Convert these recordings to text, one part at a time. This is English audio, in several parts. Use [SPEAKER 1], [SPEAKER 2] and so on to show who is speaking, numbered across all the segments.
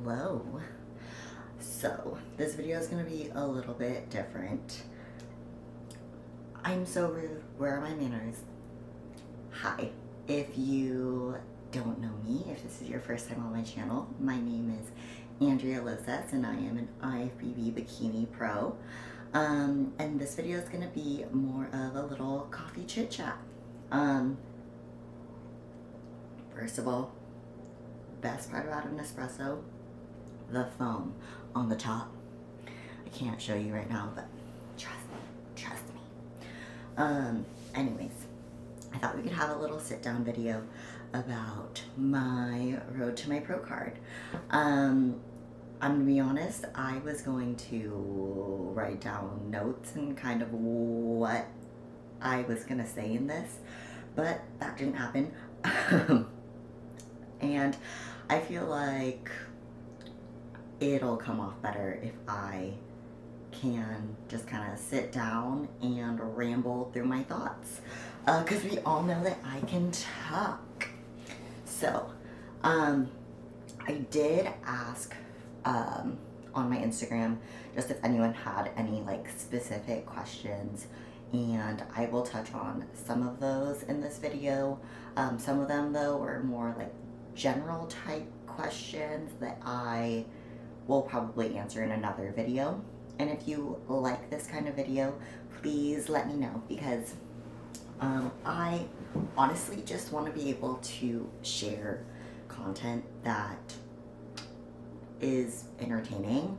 [SPEAKER 1] Hello. So this video is going to be a little bit different. I'm so rude. Where are my manners? Hi. If you don't know me, if this is your first time on my channel, my name is dreloces and I am an IFBB bikini pro. And this video is going to be more of a little coffee chit chat. First of all, best part about an espresso, the foam on the top. I can't show you right now, but trust me. Anyways, I thought we could have a little sit down video about my road to my pro card. I'm gonna be honest, I was going to write down notes and kind of what I was gonna say in this, but that didn't happen. And I feel like it'll come off better if I can just kind of sit down and ramble through my thoughts, because we all know that I can talk. So I did ask on my Instagram just if anyone had any like specific questions, and I will touch on some of those in this video. Some of them though were more like general type questions that I will probably answer in another video. And if you like this kind of video, please let me know, because I honestly just want to be able to share content that is entertaining,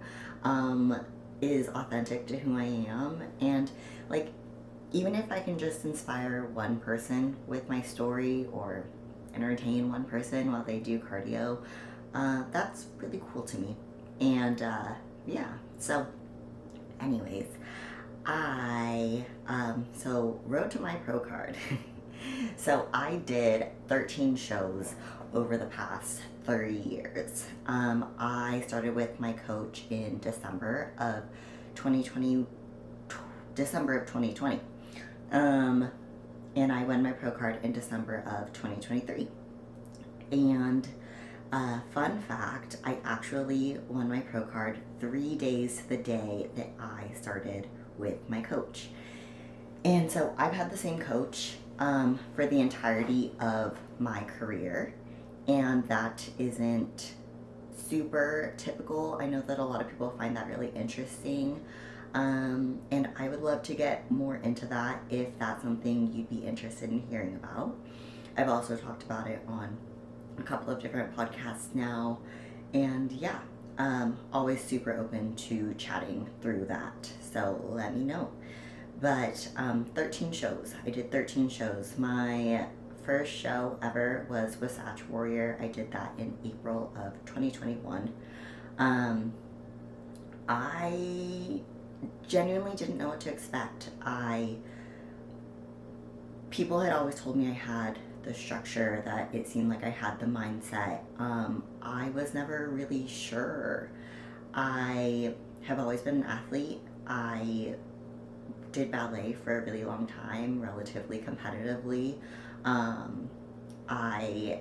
[SPEAKER 1] is authentic to who I am, and like even if I can just inspire one person with my story or entertain one person while they do cardio, that's really cool to me. And yeah, so anyways, so road to my pro card. So I did 13 shows over the past 3 years. I started with my coach in December of 2020. And I won my pro card in December of 2023. And fun fact, I actually won my pro card 3 days to the day that I started with my coach. And so I've had the same coach for the entirety of my career, and that isn't super typical. I know that a lot of people find that really interesting. And I would love to get more into that if that's something you'd be interested in hearing about. I've also talked about it on a couple of different podcasts now, and yeah, always super open to chatting through that, so let me know. But 13 shows. I did 13 shows. My first show ever was with Satch Warrior. I did that in April of 2021. I genuinely didn't know what to expect. People had always told me I had the structure, that it seemed like I had the mindset. I was never really sure. I have always been an athlete. I did ballet for a really long time, relatively competitively. I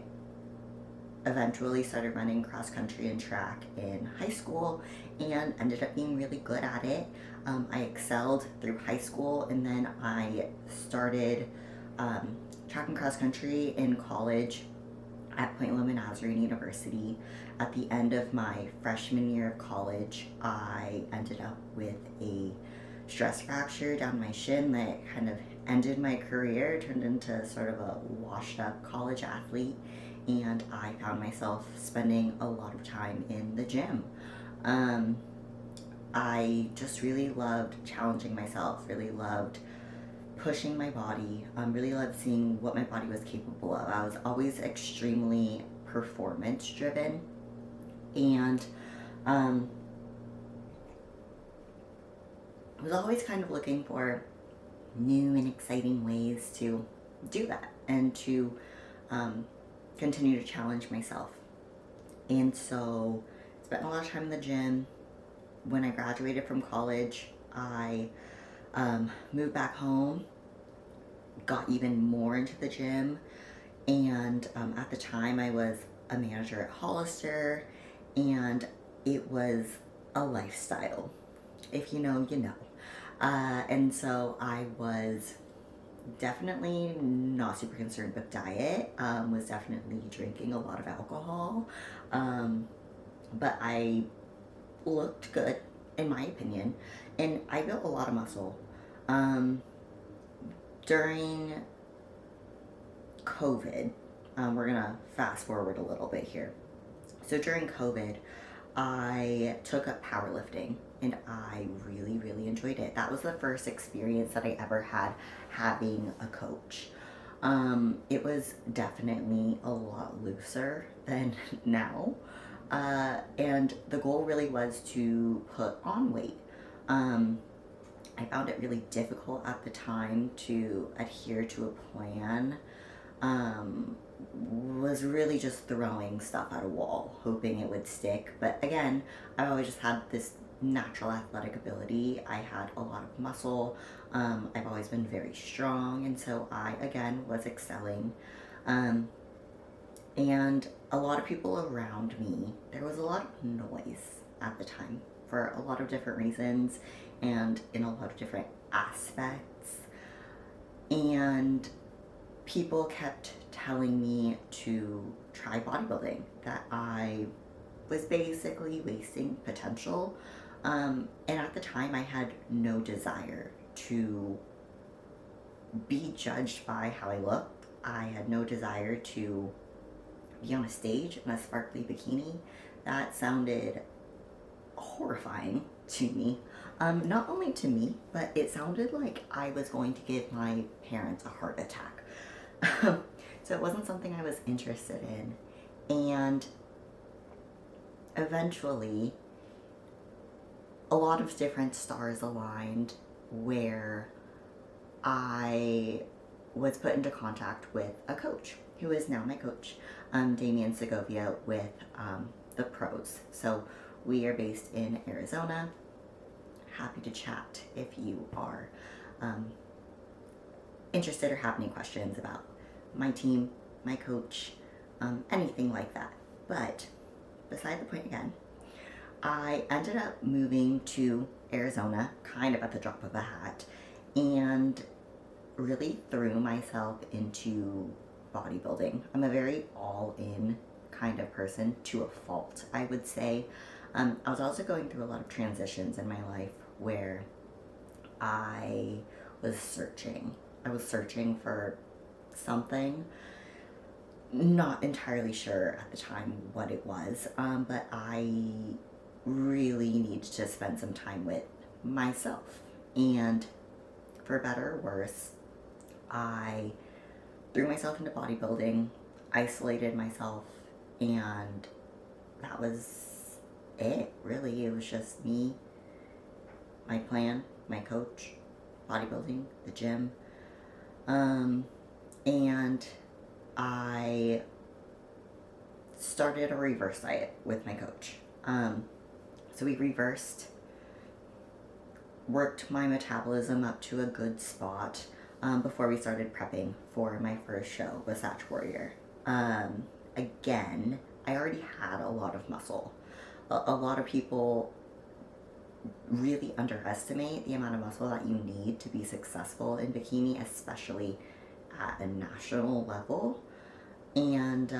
[SPEAKER 1] eventually started running cross country and track in high school and ended up being really good at it. I excelled through high school, and then I started track and cross country in college at Point Loma Nazarene University. At the end of my freshman year of college, I ended up with a stress fracture down my shin that kind of ended my career, turned into sort of a washed up college athlete, and I found myself spending a lot of time in the gym. I just really loved challenging myself, really loved pushing my body, really loved seeing what my body was capable of. I was always extremely performance driven, and I was always kind of looking for new and exciting ways to do that and to continue to challenge myself. And so spent a lot of time in the gym. When I graduated from college, I moved back home, got even more into the gym, and at the time I was a manager at Hollister, and it was a lifestyle. If you know, you know. And so I was definitely not super concerned with diet, was definitely drinking a lot of alcohol, but I looked good, in my opinion, and I built a lot of muscle. During COVID, we're gonna fast forward a little bit here. So during COVID, I took up powerlifting and I really, really enjoyed it. That was the first experience that I ever had having a coach. It was definitely a lot looser than now. And the goal really was to put on weight. I found it really difficult at the time to adhere to a plan. Was really just throwing stuff at a wall, hoping it would stick. But again, I always just had this natural athletic ability. I had a lot of muscle. I've always been very strong, and so I, again, was excelling. And a lot of people around me, there was a lot of noise at the time for a lot of different reasons and in a lot of different aspects. And people kept telling me to try bodybuilding, that I was basically wasting potential. And at the time, I had no desire to be judged by how I looked. I had no desire to be on a stage in a sparkly bikini. That sounded horrifying to me. Not only to me, but it sounded like I was going to give my parents a heart attack. So it wasn't something I was interested in. And eventually, a lot of different stars aligned where I was put into contact with a coach who is now my coach, Damian Segovia with the Pros. So we are based in Arizona. Happy to chat if you are interested or have any questions about my team, my coach, anything like that. But beside the point again, I ended up moving to Arizona kind of at the drop of a hat and really threw myself into bodybuilding. I'm a very all-in kind of person, to a fault, I would say. I was also going through a lot of transitions in my life where I was searching. I was searching for something, not entirely sure at the time what it was, but I really needed to spend some time with myself. And for better or worse, I threw myself into bodybuilding, isolated myself, and that was it, really. It was just me, my plan, my coach, bodybuilding, the gym, and I started a reverse diet with my coach. So we reversed, worked my metabolism up to a good spot before we started prepping for my first show, Wasatch Warrior. Again, I already had a lot of muscle. A lot of people really underestimate the amount of muscle that you need to be successful in bikini, especially at a national level. And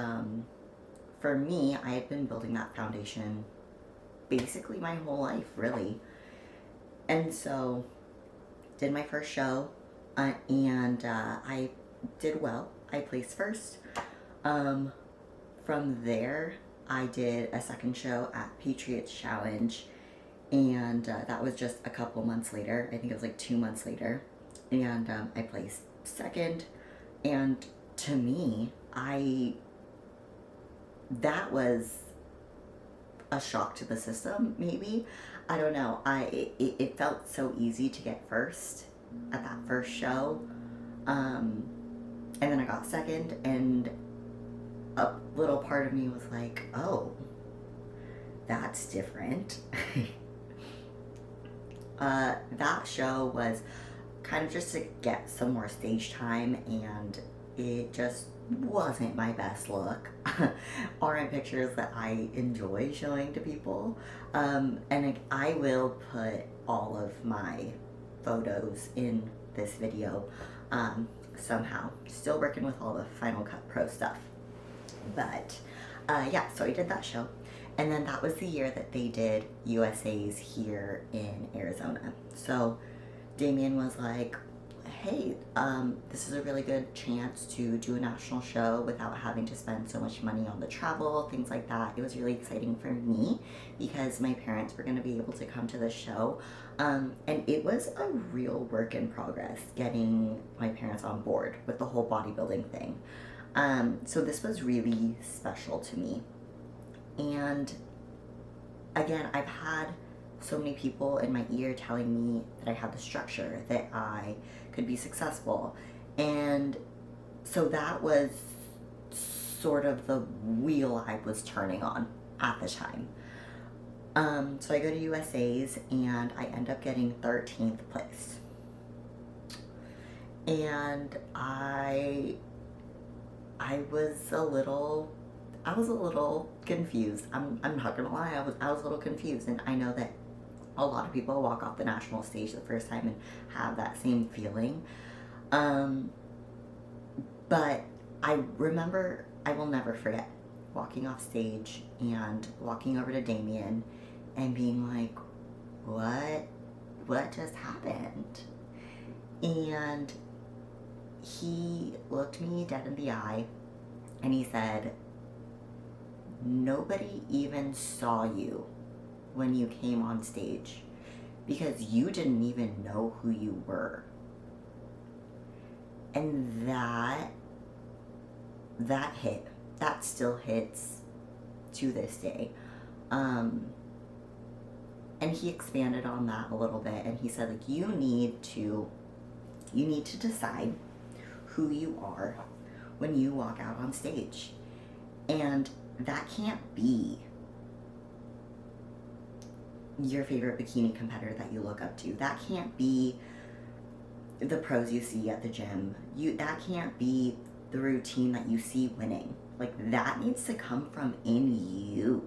[SPEAKER 1] for me, I had been building that foundation basically my whole life, really. And so did my first show, and I did well. I placed first. From there, I did a second show at Patriots Challenge, and that was just a couple months later. I think it was like 2 months later, and I placed second. And to me, that was a shock to the system, maybe. I don't know. It felt so easy to get first at that first show. And then I got second, and a little part of me was like, oh, that's different. That show was kind of just to get some more stage time, and it just wasn't my best look. Aren't pictures that I enjoy showing to people. And I will put all of my photos in this video somehow. Still working with all the Final Cut Pro stuff. But yeah, so I did that show. And then that was the year that they did USA's here in Arizona. So Damien was like, hey, this is a really good chance to do a national show without having to spend so much money on the travel, things like that. It was really exciting for me because my parents were going to be able to come to the show. And it was a real work in progress getting my parents on board with the whole bodybuilding thing. So this was really special to me. And again, I've had so many people in my ear telling me that I had the structure, that I could be successful. And so that was sort of the wheel I was turning on at the time. So I go to USA's and I end up getting 13th place. And I was a little confused. I'm not gonna lie, I was a little confused, and I know that a lot of people walk off the national stage the first time and have that same feeling. But I remember, I will never forget walking off stage and walking over to Damien and being like, what just happened? And he looked me dead in the eye and he said, nobody even saw you when you came on stage because you didn't even know who you were. And that hit. That still hits to this day. And he expanded on that a little bit, and he said, like, you need to decide who you are when you walk out on stage. And that can't be your favorite bikini competitor that you look up to. That can't be the pros you see at the gym. That can't be the routine that you see winning. Like, that needs to come from in you.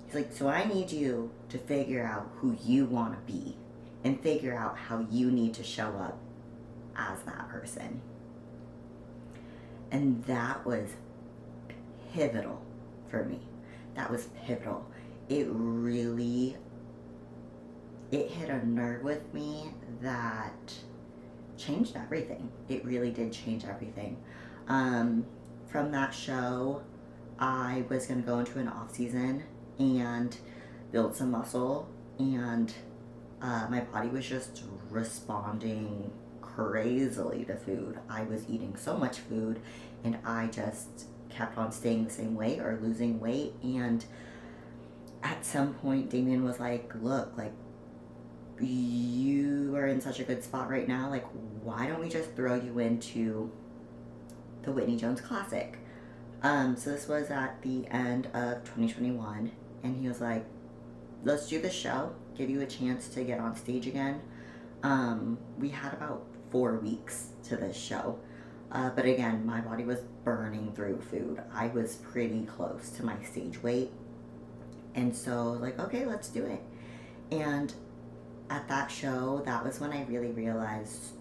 [SPEAKER 1] He's like, so I need you to figure out who you want to be and figure out how you need to show up as that person. And that was pivotal for me. That was pivotal. It hit a nerve with me that changed everything. It really did change everything. From that show, I was going to go into an off season and build some muscle, and my body was just responding crazily to food. I was eating so much food, and I just kept on staying the same weight or losing weight. And at some point, Damien was like, look, like, you are in such a good spot right now, like, why don't we just throw you into the Whitney Jones Classic? So this was at the end of 2021, and he was like, let's do the show, give you a chance to get on stage again. We had about 4 weeks to this show, but again, my body was burning through food. I was pretty close to my stage weight, and so like, okay, let's do it. And at that show, that was when I really realized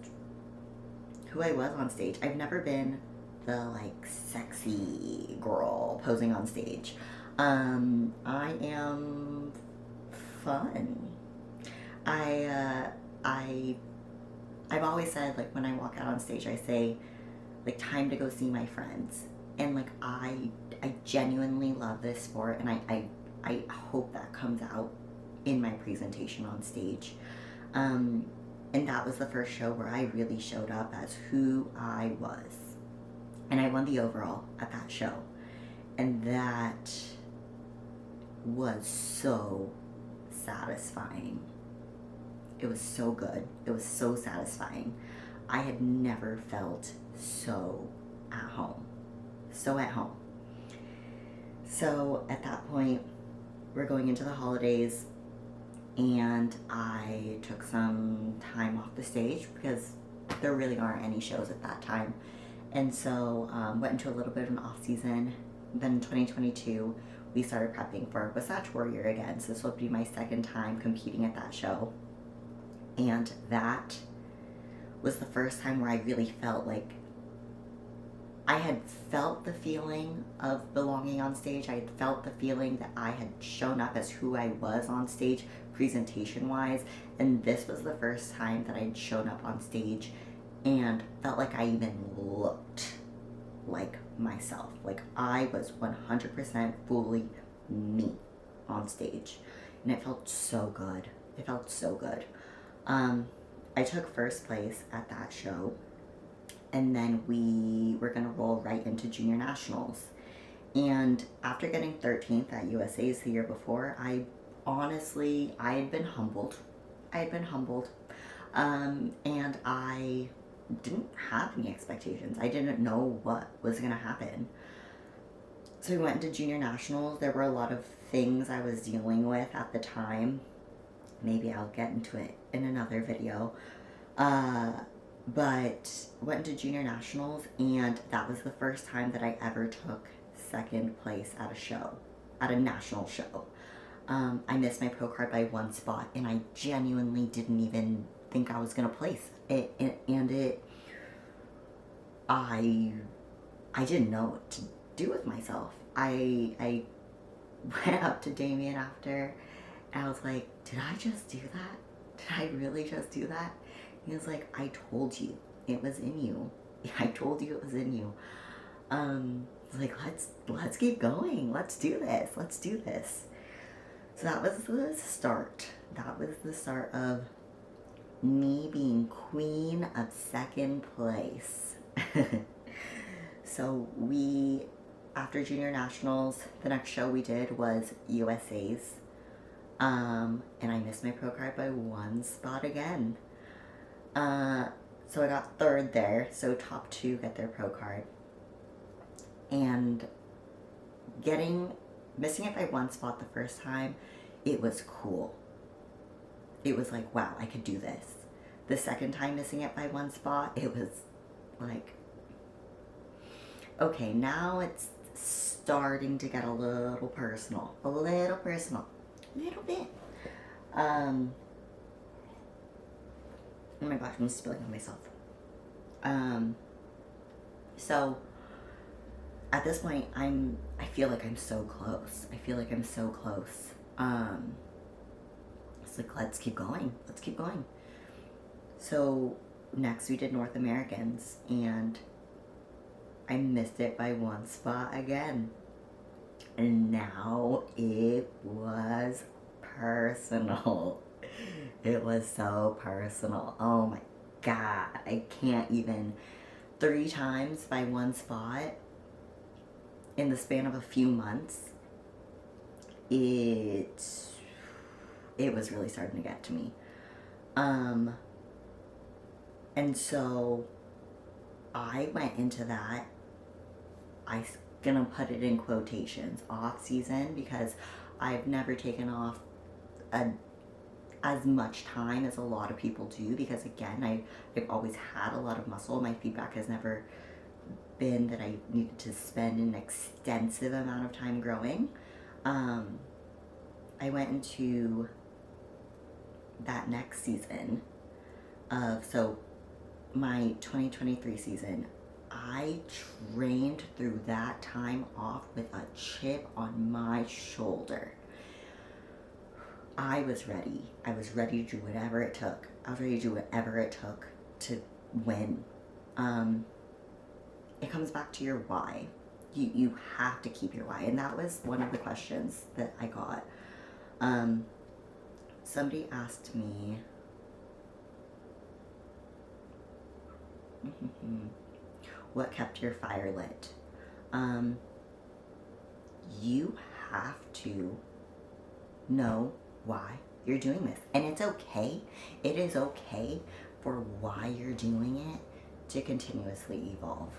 [SPEAKER 1] who I was on stage. I've never been the like sexy girl posing on stage. I am fun. I've always said, like, when I walk out on stage, I say, like, time to go see my friends. And like, I genuinely love this sport, and I hope that comes out in my presentation on stage. And that was the first show where I really showed up as who I was. And I won the overall at that show. And that was so satisfying. It was so good. It was so satisfying. I had never felt so at home. So at home. So at that point, we're going into the holidays, and I took some time off the stage because there really aren't any shows at that time. And so went into a little bit of an off season. Then in 2022, we started prepping for Wasatch Warrior again. So this will be my second time competing at that show. And that was the first time where I really felt like I had felt the feeling of belonging on stage. I had felt the feeling that I had shown up as who I was on stage, presentation wise. And this was the first time that I'd shown up on stage and felt like I even looked like myself. Like I was 100% fully me on stage. And it felt so good. It felt so good. I took first place at that show. And then we were going to roll right into junior nationals. And after getting 13th at USA's the year before, I had been humbled. And I didn't have any expectations. I didn't know what was going to happen. So we went into junior nationals. There were a lot of things I was dealing with at the time. Maybe I'll get into it in another video. But went into junior nationals, and that was the first time that I ever took second place at a show, at a national show. I missed my pro card by one spot, and I genuinely didn't even think I was gonna place it. I didn't know what to do with myself. I went up to Damien after, and I was like, "Did I just do that? Did I really just do that?" He was like, "I told you it was in you. I told you it was in you." Like, let's keep going. Let's do this. So that was the start. That was the start of me being queen of second place. So after junior nationals, the next show we did was USA's. And I missed my pro card by one spot again. So I got third there, so top two get their pro card. And missing it by one spot the first time, it was cool. It was like, wow, I could do this. The second time missing it by one spot, it was like, okay, now it's starting to get a little personal. A little bit. Oh my gosh, I'm spilling on myself. So at this point, I feel like I'm so close. It's like, let's keep going. So next we did North Americans, and I missed it by one spot again. And now it was personal. It was so personal. Oh my God. I can't even. 3 times by one spot in the span of a few months. It was really starting to get to me. And so I went into that, I'm gonna put it in quotations, off season, because I've never taken off as much time as a lot of people do, because again, I've always had a lot of muscle. My feedback has never been that I needed to spend an extensive amount of time growing. I went into that next season so my 2023 season, I trained through that time off with a chip on my shoulder. I was ready. I was ready to do whatever it took. To win. It comes back to your why. You have to keep your why. And that was one of the questions that I got. Somebody asked me, what kept your fire lit? You have to know why you're doing this. And it's okay. It is okay for why you're doing it to continuously evolve.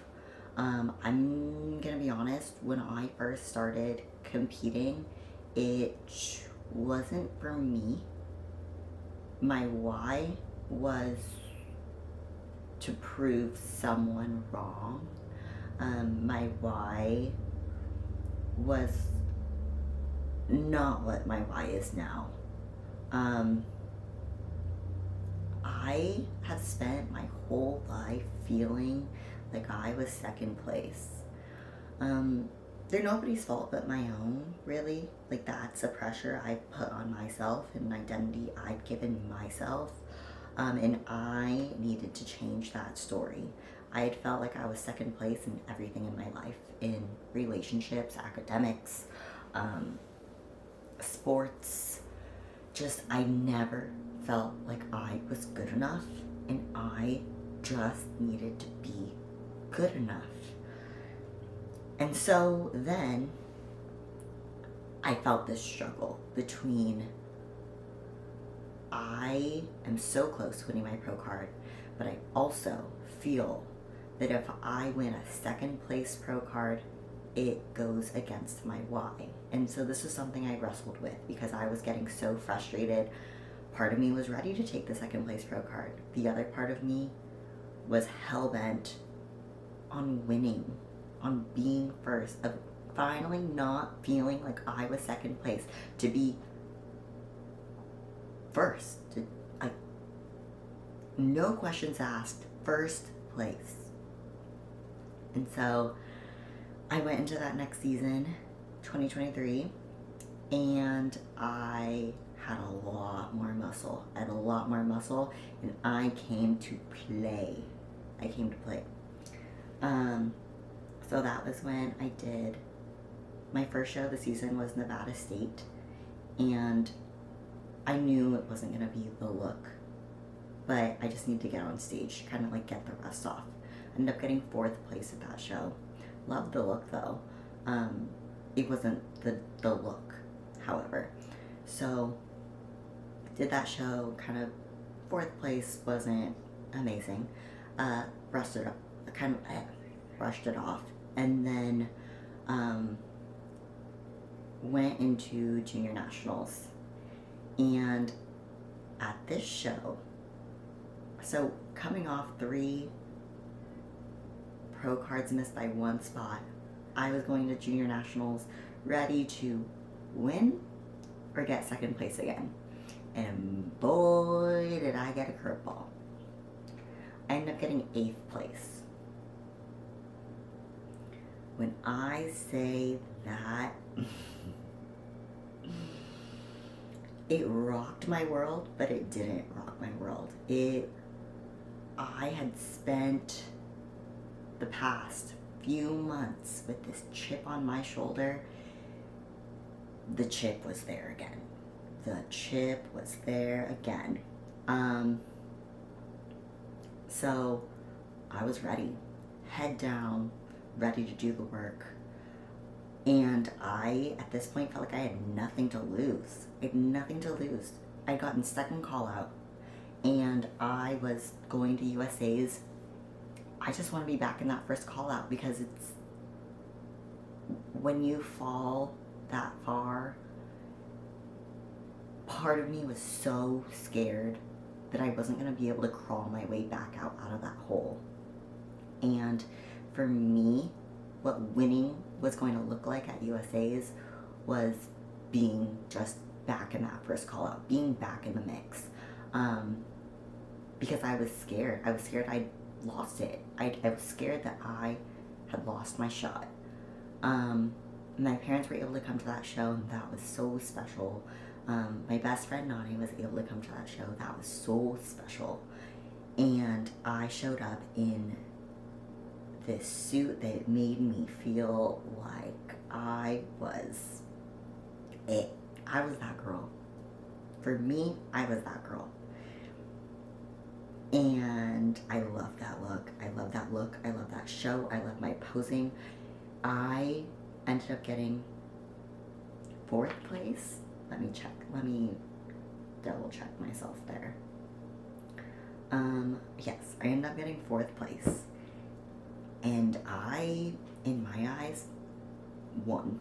[SPEAKER 1] I'm gonna be honest, when I first started competing, it wasn't for me. My why was to prove someone wrong. My why was not what my why is now. Um, I have spent my whole life feeling like I was second place. Um, they're nobody's fault but my own, really. Like, that's a pressure I've put on myself and an identity I've given myself. And I needed to change that story. I had felt like I was second place in everything in my life, in relationships, academics, um, sports. Just, I never felt like I was good enough, and I just needed to be good enough. And so then I felt this struggle between, I am so close to winning my pro card, but I also feel that if I win a second place pro card, it goes against my why. And so this is something I wrestled with because I was getting so frustrated. Part of me was ready to take the second place pro card. The other part of me was hell-bent on winning, on being first, of finally not feeling like I was second place, to be first, no questions asked, first place. And so I went into that next season, 2023, and I had a lot more muscle. And I came to play. So that was when I did my first show of the season was Nevada State, and I knew it wasn't gonna be the look, but I just needed to get on stage, kind of like get the rust off. I ended up getting 4th place at that show. Loved the look though. It wasn't the look, however. So did that show, kind of 4th place wasn't amazing. Brushed it off, and then went into junior nationals. And at this show, so coming off 3 pro cards missed by 1 spot, I was going to junior nationals ready to win or get second place again. And boy, did I get a curveball. I ended up getting 8th place. When I say that, it rocked my world, but it didn't rock my world. I had spent the past few months with this chip on my shoulder. The chip was there again. So I was ready, head down, ready to do the work. And I, at this point, felt like I had nothing to lose. I'd gotten second call out, and I was going to USA's. I just want to be back in that first call out, because it's, when you fall that far, part of me was so scared that I wasn't going to be able to crawl my way back out of that hole. And for me, what winning was going to look like at USA's was being just back in that first call out, being back in the mix. Because I was scared. I'd lost it. I was scared that I had lost my shot. My parents were able to come to that show, and that was so special. My best friend Nani was able to come to that show. That was so special. And I showed up in this suit that made me feel like I was it. I was that girl. For me, I was that girl. And I love that look. I love that show. I love my posing. I ended up getting 4th place. Let me double check myself there. Yes, I ended up getting 4th place. And I, in my eyes, won.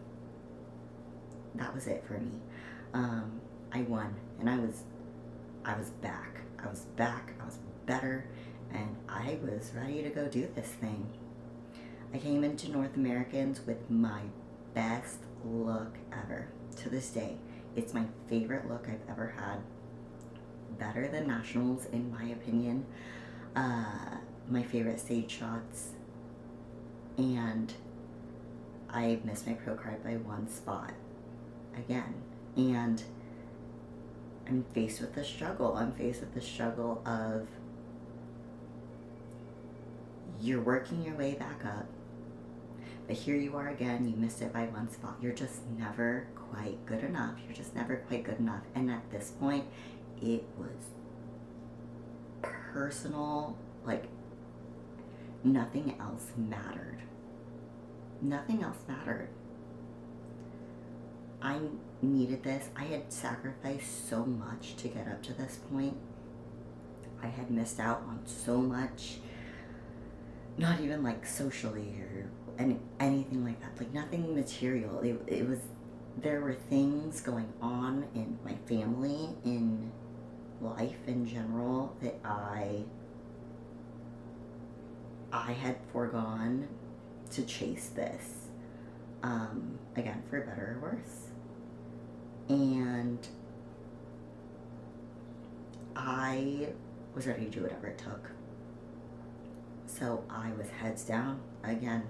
[SPEAKER 1] That was it for me. I won, and I was back. I was better, and I was ready to go do this thing. I came into North Americans with my best look ever. To this day, it's my favorite look I've ever had. Better than Nationals, in my opinion. My favorite stage shots. And I missed my pro card by one spot again. And I'm faced with the struggle. I'm faced with the struggle of you're working your way back up, but here you are again, you missed it by one spot. You're just never quite good enough. You're just never quite good enough. And at this point, it was personal, like nothing else mattered. Nothing else mattered. I needed this. I had sacrificed so much to get up to this point. I had missed out on so much, not even like socially or anything like that, like nothing material. It was, there were things going on in my family, in life in general, that I had foregone to chase this. Again, for better or worse. And I was ready to do whatever it took. So I was heads down again.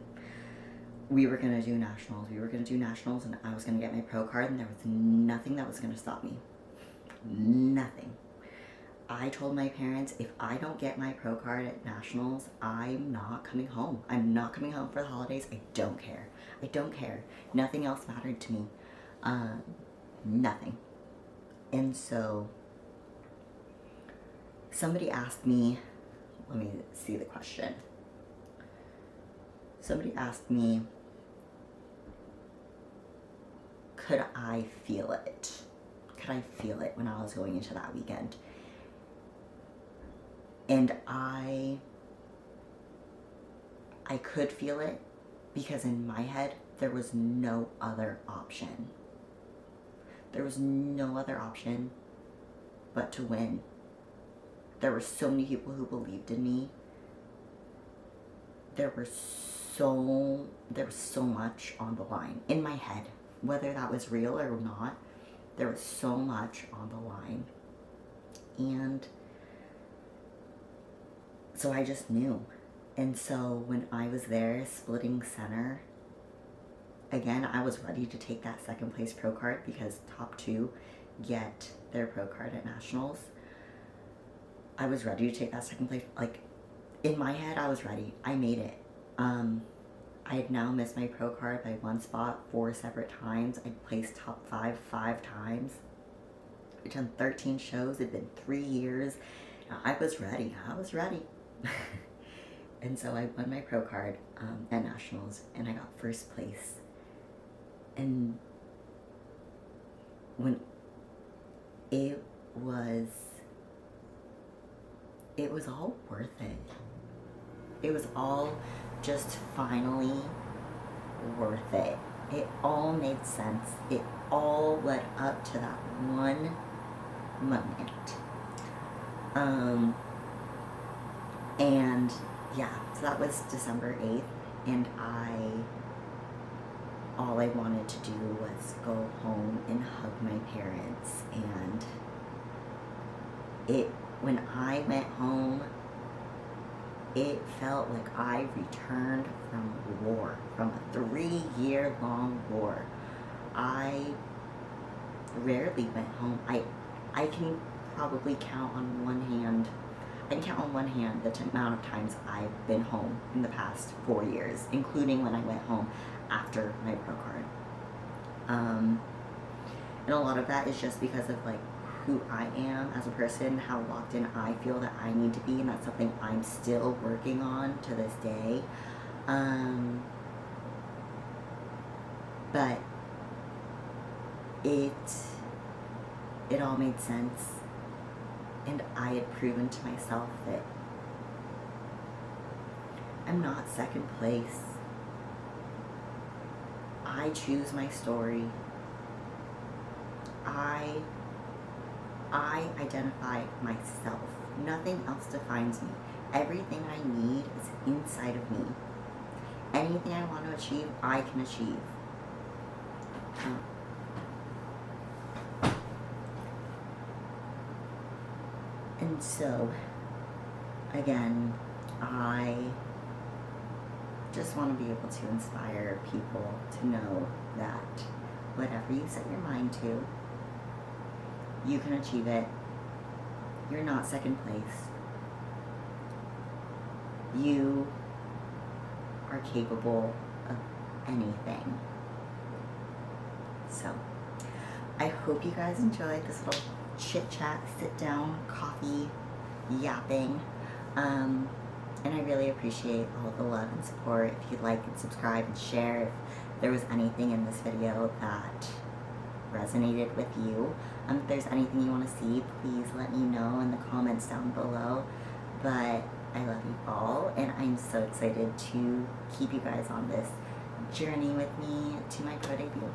[SPEAKER 1] We were going to do nationals. And I was going to get my pro card, and there was nothing that was going to stop me. Nothing. I told my parents, if I don't get my pro card at nationals, I'm not coming home. I'm not coming home for the holidays. I don't care. I don't care. Nothing else mattered to me. Nothing. And so somebody asked me, let me see the question. Somebody asked me, could I feel it? Could I feel it when I was going into that weekend? And I could feel it because in my head, there was no other option. There was no other option but to win. There were so many people who believed in me. There was so much on the line in my head, whether that was real or not. There was so much on the line. And so I just knew. And so when I was there splitting center, again, I was ready to take that second place pro card because top two get their pro card at nationals. I was ready to take that second place. Like, in my head, I was ready. I made it. I had now missed my pro card by one spot 4 separate times. I'd placed top 5 times. I'd done 13 shows. It'd been 3 years. I was ready. And so I won my pro card at nationals, and I got first place. And when it was all worth it. It was all just finally worth it. It all made sense. It all led up to that one moment. And yeah, so that was December 8th, and all I wanted to do was go home and hug my parents. And when I went home, it felt like I returned from war, from a 3-year-long war. I rarely went home. I can probably count on one hand. I can count on one hand the amount of times I've been home in the past 4 years, including when I went home after my pro card. And a lot of that is just because of like who I am as a person, how locked in I feel that I need to be, and that's something I'm still working on to this day. But it all made sense, and I had proven to myself that I'm not second place. I choose my story. I identify myself. Nothing else defines me. Everything I need is inside of me. anything I want to achieve, I can achieve. And so, again, I just want to be able to inspire people to know that whatever you set your mind to, you can achieve it. You're not second place. You are capable of anything. So, I hope you guys enjoyed this little chit chat, sit down, coffee, yapping. And I really appreciate all the love and support. If you'd like and subscribe and share, if there was anything in this video that resonated with you. If there's anything you want to see, please let me know in the comments down below. But I love you all, and I'm so excited to keep you guys on this journey with me to my pro debut.